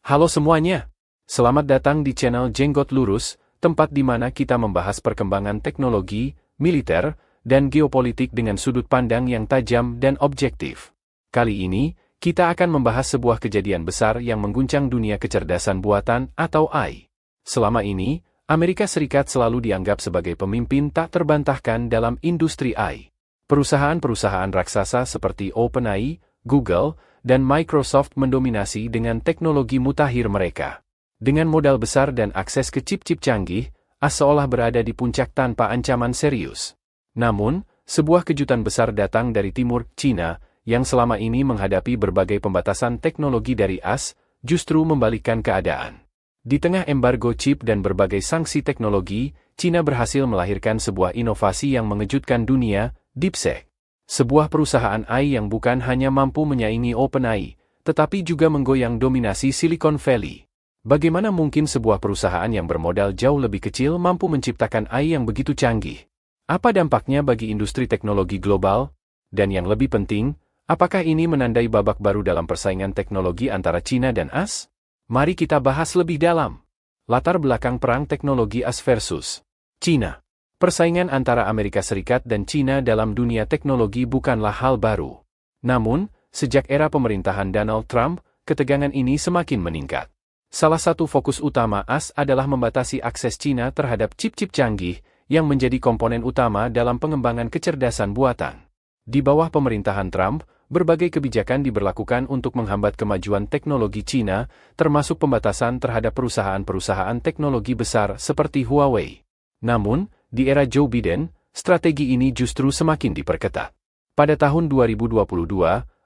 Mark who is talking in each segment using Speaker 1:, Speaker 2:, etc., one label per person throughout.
Speaker 1: Halo semuanya, selamat datang di channel Jenggot Lurus, tempat di mana kita membahas perkembangan teknologi, militer, dan geopolitik dengan sudut pandang yang tajam dan objektif. Kali ini, kita akan membahas sebuah kejadian besar yang mengguncang dunia kecerdasan buatan atau AI. Selama ini, Amerika Serikat selalu dianggap sebagai pemimpin tak terbantahkan dalam industri AI. Perusahaan-perusahaan raksasa seperti OpenAI, Google, dan Microsoft mendominasi dengan teknologi mutakhir mereka. Dengan modal besar dan akses ke chip-chip canggih, seolah berada di puncak tanpa ancaman serius. Namun, sebuah kejutan besar datang dari timur, China, yang selama ini menghadapi berbagai pembatasan teknologi dari AS, justru membalikkan keadaan. Di tengah embargo chip dan berbagai sanksi teknologi, China berhasil melahirkan sebuah inovasi yang mengejutkan dunia, DeepSeek. Sebuah perusahaan AI yang bukan hanya mampu menyaingi OpenAI, tetapi juga menggoyang dominasi Silicon Valley. Bagaimana mungkin sebuah perusahaan yang bermodal jauh lebih kecil mampu menciptakan AI yang begitu canggih? Apa dampaknya bagi industri teknologi global? Dan yang lebih penting, apakah ini menandai babak baru dalam persaingan teknologi antara China dan AS? Mari kita bahas lebih dalam. Latar belakang perang teknologi AS versus China. Persaingan antara Amerika Serikat dan China dalam dunia teknologi bukanlah hal baru. Namun, sejak era pemerintahan Donald Trump, ketegangan ini semakin meningkat. Salah satu fokus utama AS adalah membatasi akses China terhadap chip-chip canggih yang menjadi komponen utama dalam pengembangan kecerdasan buatan. Di bawah pemerintahan Trump, berbagai kebijakan diberlakukan untuk menghambat kemajuan teknologi China, termasuk pembatasan terhadap perusahaan-perusahaan teknologi besar seperti Huawei. Namun, di era Joe Biden, strategi ini justru semakin diperketat. Pada tahun 2022,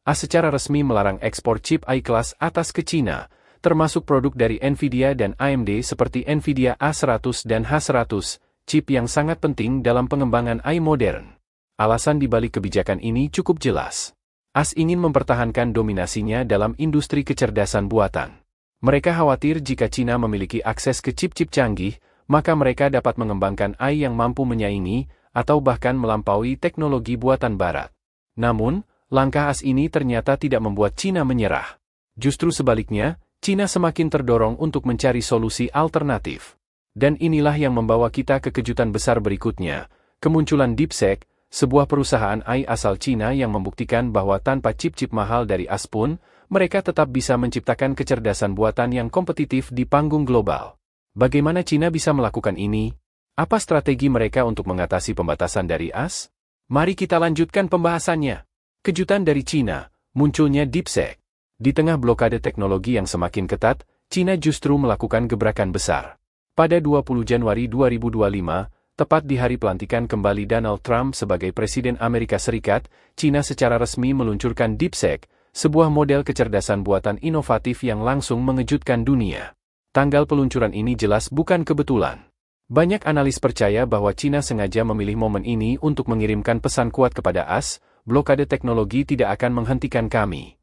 Speaker 1: AS secara resmi melarang ekspor chip AI kelas atas ke China, termasuk produk dari Nvidia dan AMD seperti Nvidia A100 dan H100, chip yang sangat penting dalam pengembangan AI modern. Alasan dibalik kebijakan ini cukup jelas. AS ingin mempertahankan dominasinya dalam industri kecerdasan buatan. Mereka khawatir jika China memiliki akses ke chip-chip canggih, maka mereka dapat mengembangkan AI yang mampu menyaingi, atau bahkan melampaui teknologi buatan barat. Namun, langkah AS ini ternyata tidak membuat China menyerah. Justru sebaliknya, China semakin terdorong untuk mencari solusi alternatif. Dan inilah yang membawa kita ke kejutan besar berikutnya, kemunculan DeepSeek, sebuah perusahaan AI asal China yang membuktikan bahwa tanpa chip-chip mahal dari AS pun, mereka tetap bisa menciptakan kecerdasan buatan yang kompetitif di panggung global. Bagaimana China bisa melakukan ini? Apa strategi mereka untuk mengatasi pembatasan dari AS? Mari kita lanjutkan pembahasannya. Kejutan dari China, munculnya DeepSeek. Di tengah blokade teknologi yang semakin ketat, China justru melakukan gebrakan besar. Pada 20 Januari 2025, tepat di hari pelantikan kembali Donald Trump sebagai Presiden Amerika Serikat, China secara resmi meluncurkan DeepSeek, sebuah model kecerdasan buatan inovatif yang langsung mengejutkan dunia. Tanggal peluncuran ini jelas bukan kebetulan. Banyak analis percaya bahwa China sengaja memilih momen ini untuk mengirimkan pesan kuat kepada AS, blokade teknologi tidak akan menghentikan kami.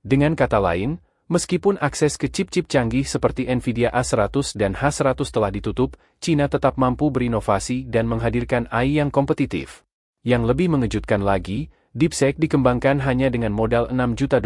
Speaker 1: Dengan kata lain, meskipun akses ke chip-chip canggih seperti Nvidia A100 dan H100 telah ditutup, China tetap mampu berinovasi dan menghadirkan AI yang kompetitif. Yang lebih mengejutkan lagi, DeepSeek dikembangkan hanya dengan modal $6 juta,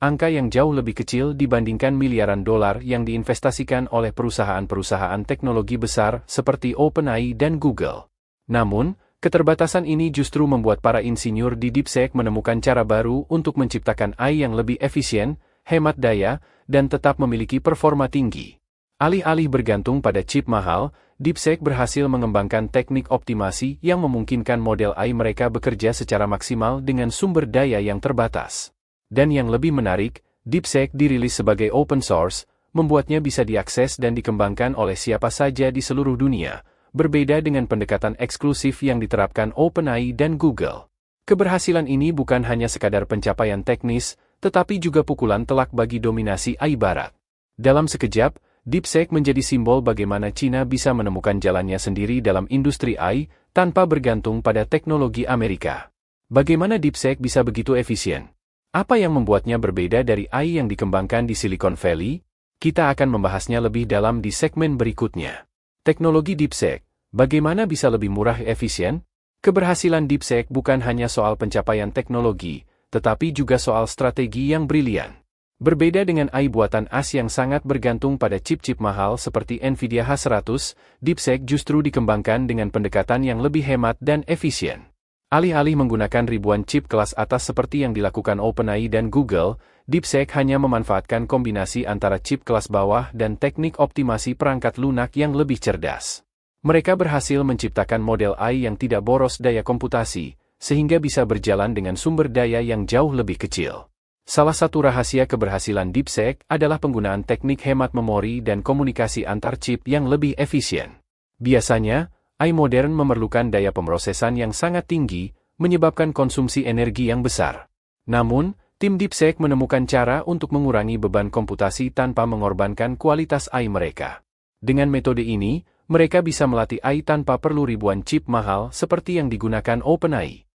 Speaker 1: angka yang jauh lebih kecil dibandingkan miliaran dolar yang diinvestasikan oleh perusahaan-perusahaan teknologi besar seperti OpenAI dan Google. Namun, keterbatasan ini justru membuat para insinyur di DeepSeek menemukan cara baru untuk menciptakan AI yang lebih efisien, hemat daya, dan tetap memiliki performa tinggi. Alih-alih bergantung pada chip mahal, DeepSeek berhasil mengembangkan teknik optimasi yang memungkinkan model AI mereka bekerja secara maksimal dengan sumber daya yang terbatas. Dan yang lebih menarik, DeepSeek dirilis sebagai open source, membuatnya bisa diakses dan dikembangkan oleh siapa saja di seluruh dunia, berbeda dengan pendekatan eksklusif yang diterapkan OpenAI dan Google. Keberhasilan ini bukan hanya sekadar pencapaian teknis, tetapi juga pukulan telak bagi dominasi AI barat. Dalam sekejap, DeepSeek menjadi simbol bagaimana China bisa menemukan jalannya sendiri dalam industri AI, tanpa bergantung pada teknologi Amerika. Bagaimana DeepSeek bisa begitu efisien? Apa yang membuatnya berbeda dari AI yang dikembangkan di Silicon Valley? Kita akan membahasnya lebih dalam di segmen berikutnya. Teknologi DeepSeek, bagaimana bisa lebih murah efisien? Keberhasilan DeepSeek bukan hanya soal pencapaian teknologi, tetapi juga soal strategi yang brilian. Berbeda dengan AI buatan AS yang sangat bergantung pada chip-chip mahal seperti Nvidia H100, DeepSeek justru dikembangkan dengan pendekatan yang lebih hemat dan efisien. Alih-alih menggunakan ribuan chip kelas atas seperti yang dilakukan OpenAI dan Google, DeepSeek hanya memanfaatkan kombinasi antara chip kelas bawah dan teknik optimasi perangkat lunak yang lebih cerdas. Mereka berhasil menciptakan model AI yang tidak boros daya komputasi, sehingga bisa berjalan dengan sumber daya yang jauh lebih kecil. Salah satu rahasia keberhasilan DeepSeek adalah penggunaan teknik hemat memori dan komunikasi antar chip yang lebih efisien. Biasanya, AI modern memerlukan daya pemrosesan yang sangat tinggi, menyebabkan konsumsi energi yang besar. Namun, tim DeepSeek menemukan cara untuk mengurangi beban komputasi tanpa mengorbankan kualitas AI mereka. Dengan metode ini, mereka bisa melatih AI tanpa perlu ribuan chip mahal seperti yang digunakan OpenAI.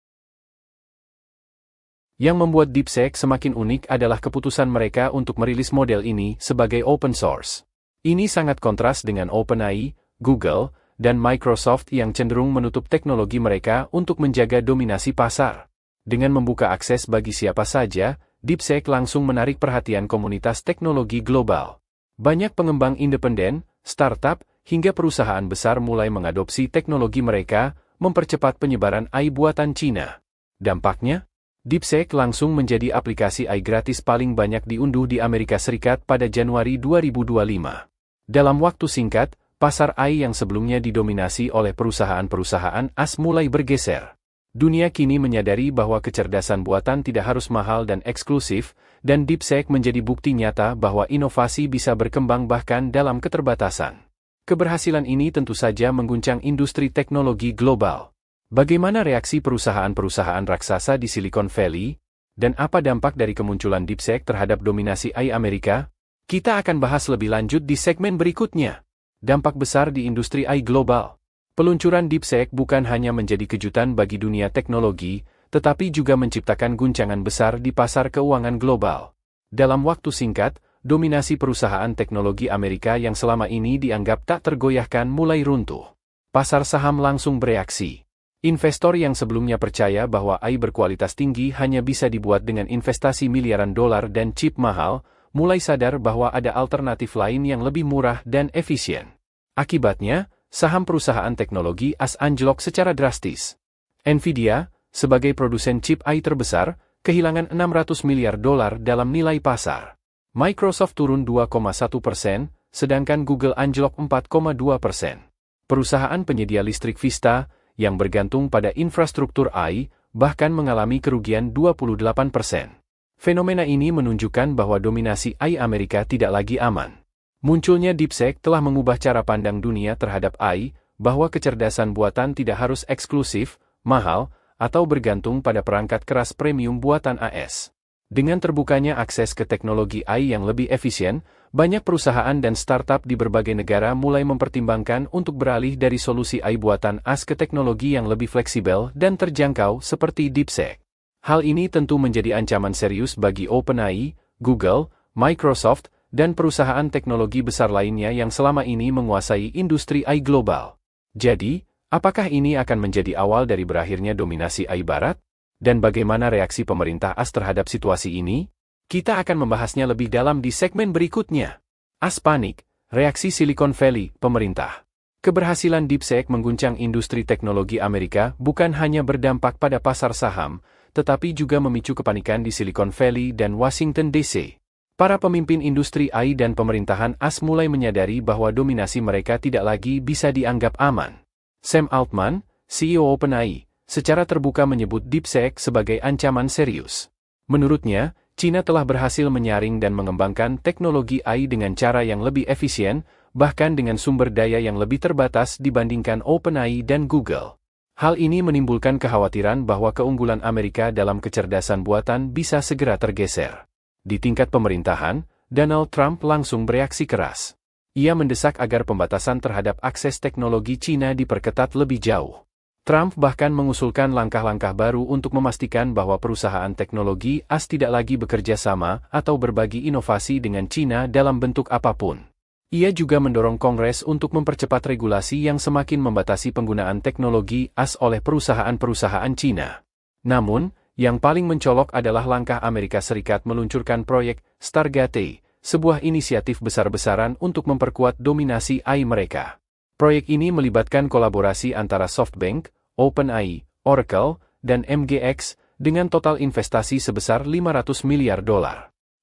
Speaker 1: Yang membuat DeepSeek semakin unik adalah keputusan mereka untuk merilis model ini sebagai open source. Ini sangat kontras dengan OpenAI, Google, dan Microsoft yang cenderung menutup teknologi mereka untuk menjaga dominasi pasar. Dengan membuka akses bagi siapa saja, DeepSeek langsung menarik perhatian komunitas teknologi global. Banyak pengembang independen, startup, hingga perusahaan besar mulai mengadopsi teknologi mereka, mempercepat penyebaran AI buatan Cina. Dampaknya, DeepSeek langsung menjadi aplikasi AI gratis paling banyak diunduh di Amerika Serikat pada Januari 2025. Dalam waktu singkat, pasar AI yang sebelumnya didominasi oleh perusahaan-perusahaan AS mulai bergeser. Dunia kini menyadari bahwa kecerdasan buatan tidak harus mahal dan eksklusif, dan DeepSeek menjadi bukti nyata bahwa inovasi bisa berkembang bahkan dalam keterbatasan. Keberhasilan ini tentu saja mengguncang industri teknologi global. Bagaimana reaksi perusahaan-perusahaan raksasa di Silicon Valley? Dan apa dampak dari kemunculan DeepSeek terhadap dominasi AI Amerika? Kita akan bahas lebih lanjut di segmen berikutnya. Dampak besar di industri AI global. Peluncuran DeepSeek bukan hanya menjadi kejutan bagi dunia teknologi, tetapi juga menciptakan guncangan besar di pasar keuangan global. Dalam waktu singkat, dominasi perusahaan teknologi Amerika yang selama ini dianggap tak tergoyahkan mulai runtuh. Pasar saham langsung bereaksi. Investor yang sebelumnya percaya bahwa AI berkualitas tinggi hanya bisa dibuat dengan investasi miliaran dolar dan chip mahal, mulai sadar bahwa ada alternatif lain yang lebih murah dan efisien. Akibatnya, saham perusahaan teknologi AS anjlok secara drastis. Nvidia, sebagai produsen chip AI terbesar, kehilangan 600 miliar dolar dalam nilai pasar. Microsoft turun 2,1%, sedangkan Google anjlok 4,2%. Perusahaan penyedia listrik Vista, yang bergantung pada infrastruktur AI, bahkan mengalami kerugian 28%. Fenomena ini menunjukkan bahwa dominasi AI Amerika tidak lagi aman. Munculnya DeepSeek telah mengubah cara pandang dunia terhadap AI, bahwa kecerdasan buatan tidak harus eksklusif, mahal, atau bergantung pada perangkat keras premium buatan AS. Dengan terbukanya akses ke teknologi AI yang lebih efisien, banyak perusahaan dan startup di berbagai negara mulai mempertimbangkan untuk beralih dari solusi AI buatan AS ke teknologi yang lebih fleksibel dan terjangkau seperti DeepSeek. Hal ini tentu menjadi ancaman serius bagi OpenAI, Google, Microsoft, dan perusahaan teknologi besar lainnya yang selama ini menguasai industri AI global. Jadi, apakah ini akan menjadi awal dari berakhirnya dominasi AI Barat? Dan bagaimana reaksi pemerintah AS terhadap situasi ini? Kita akan membahasnya lebih dalam di segmen berikutnya. AS panik, reaksi Silicon Valley, pemerintah. Keberhasilan DeepSeek mengguncang industri teknologi Amerika bukan hanya berdampak pada pasar saham, tetapi juga memicu kepanikan di Silicon Valley dan Washington DC. Para pemimpin industri AI dan pemerintahan AS mulai menyadari bahwa dominasi mereka tidak lagi bisa dianggap aman. Sam Altman, CEO OpenAI, secara terbuka menyebut DeepSeek sebagai ancaman serius. Menurutnya, China telah berhasil menyaring dan mengembangkan teknologi AI dengan cara yang lebih efisien, bahkan dengan sumber daya yang lebih terbatas dibandingkan OpenAI dan Google. Hal ini menimbulkan kekhawatiran bahwa keunggulan Amerika dalam kecerdasan buatan bisa segera tergeser. Di tingkat pemerintahan, Donald Trump langsung bereaksi keras. Ia mendesak agar pembatasan terhadap akses teknologi China diperketat lebih jauh. Trump bahkan mengusulkan langkah-langkah baru untuk memastikan bahwa perusahaan teknologi AS tidak lagi bekerja sama atau berbagi inovasi dengan China dalam bentuk apapun. Ia juga mendorong Kongres untuk mempercepat regulasi yang semakin membatasi penggunaan teknologi AS oleh perusahaan-perusahaan China. Namun, Yang paling mencolok adalah langkah Amerika Serikat meluncurkan proyek Stargate, sebuah inisiatif besar-besaran untuk memperkuat dominasi AI mereka. Proyek ini melibatkan kolaborasi antara SoftBank, OpenAI, Oracle, dan MGX, dengan total investasi sebesar $500 miliar.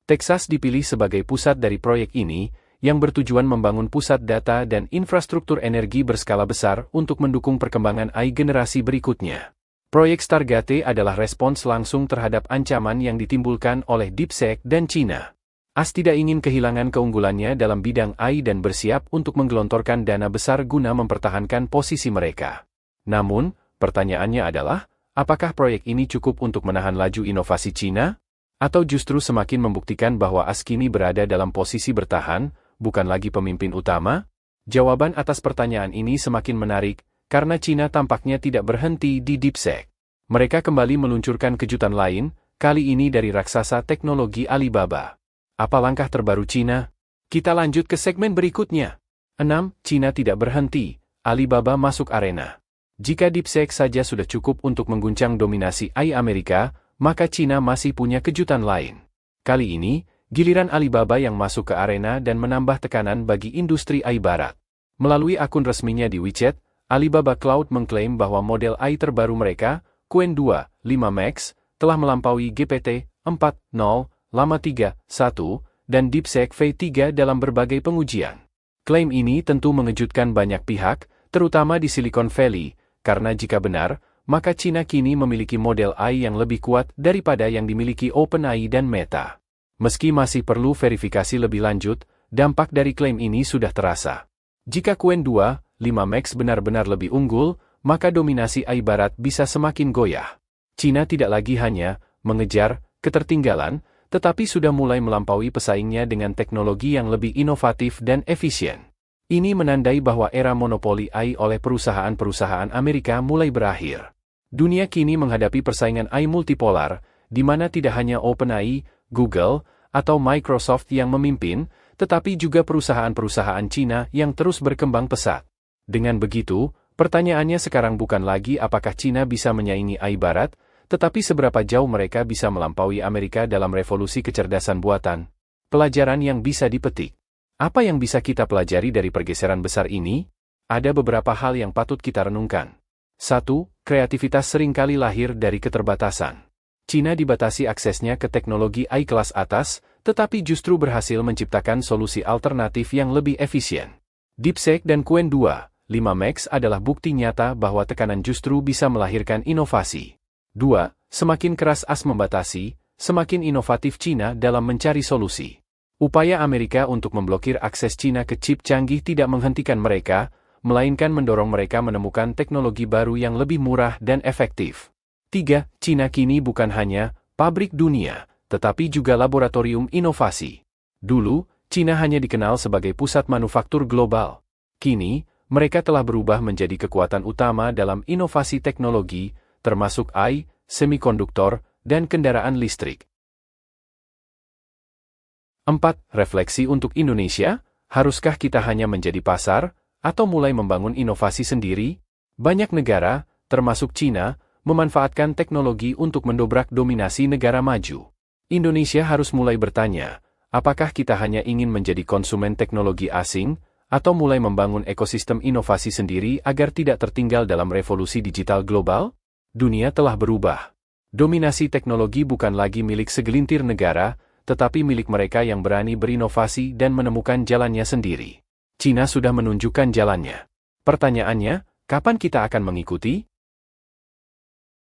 Speaker 1: Texas dipilih sebagai pusat dari proyek ini, yang bertujuan membangun pusat data dan infrastruktur energi berskala besar untuk mendukung perkembangan AI generasi berikutnya. Proyek Stargate adalah respons langsung terhadap ancaman yang ditimbulkan oleh DeepSeek dan China. AS tidak ingin kehilangan keunggulannya dalam bidang AI dan bersiap untuk menggelontorkan dana besar guna mempertahankan posisi mereka. Namun, pertanyaannya adalah, apakah proyek ini cukup untuk menahan laju inovasi China? Atau justru semakin membuktikan bahwa AS kini berada dalam posisi bertahan, bukan lagi pemimpin utama? Jawaban atas pertanyaan ini semakin menarik, karena China tampaknya tidak berhenti di DeepSeek. Mereka kembali meluncurkan kejutan lain, kali ini dari raksasa teknologi Alibaba. Apa langkah terbaru China? Kita lanjut ke segmen berikutnya. 6. China tidak berhenti, Alibaba masuk arena. Jika DeepSeek saja sudah cukup untuk mengguncang dominasi AI Amerika, maka China masih punya kejutan lain. Kali ini, giliran Alibaba yang masuk ke arena dan menambah tekanan bagi industri AI barat. Melalui akun resminya di WeChat, Alibaba Cloud mengklaim bahwa model AI terbaru mereka, Qwen 2, 5 Max, telah melampaui GPT-4.0, Llama 3.1, dan DeepSeek V3 dalam berbagai pengujian. Klaim ini tentu mengejutkan banyak pihak, terutama di Silicon Valley, karena jika benar, maka China kini memiliki model AI yang lebih kuat daripada yang dimiliki OpenAI dan Meta. Meski masih perlu verifikasi lebih lanjut, dampak dari klaim ini sudah terasa. Jika Qwen 2, 5 Max benar-benar lebih unggul, maka dominasi AI barat bisa semakin goyah. China tidak lagi hanya mengejar ketertinggalan, tetapi sudah mulai melampaui pesaingnya dengan teknologi yang lebih inovatif dan efisien. Ini menandai bahwa era monopoli AI oleh perusahaan-perusahaan Amerika mulai berakhir. Dunia kini menghadapi persaingan AI multipolar, di mana tidak hanya OpenAI, Google, atau Microsoft yang memimpin, tetapi juga perusahaan-perusahaan China yang terus berkembang pesat. Dengan begitu, pertanyaannya sekarang bukan lagi apakah China bisa menyaingi AI barat, tetapi seberapa jauh mereka bisa melampaui Amerika dalam revolusi kecerdasan buatan. Pelajaran yang bisa dipetik. Apa yang bisa kita pelajari dari pergeseran besar ini? Ada beberapa hal yang patut kita renungkan. 1. Kreativitas seringkali lahir dari keterbatasan. China dibatasi aksesnya ke teknologi AI kelas atas, tetapi justru berhasil menciptakan solusi alternatif yang lebih efisien. DeepSeek dan Qwen 2, 5 Max adalah bukti nyata bahwa tekanan justru bisa melahirkan inovasi. 2. Semakin keras AS membatasi, semakin inovatif China dalam mencari solusi. Upaya Amerika untuk memblokir akses China ke chip canggih tidak menghentikan mereka, melainkan mendorong mereka menemukan teknologi baru yang lebih murah dan efektif. 3. China kini bukan hanya pabrik dunia, tetapi juga laboratorium inovasi. Dulu, China hanya dikenal sebagai pusat manufaktur global. Kini, mereka telah berubah menjadi kekuatan utama dalam inovasi teknologi, termasuk AI, semikonduktor, dan kendaraan listrik. 4. Refleksi untuk Indonesia, haruskah kita hanya menjadi pasar, atau mulai membangun inovasi sendiri? Banyak negara, termasuk China, memanfaatkan teknologi untuk mendobrak dominasi negara maju. Indonesia harus mulai bertanya, apakah kita hanya ingin menjadi konsumen teknologi asing, atau mulai membangun ekosistem inovasi sendiri agar tidak tertinggal dalam revolusi digital global? Dunia telah berubah. Dominasi teknologi bukan lagi milik segelintir negara, tetapi milik mereka yang berani berinovasi dan menemukan jalannya sendiri. China sudah menunjukkan jalannya. Pertanyaannya, kapan kita akan mengikuti?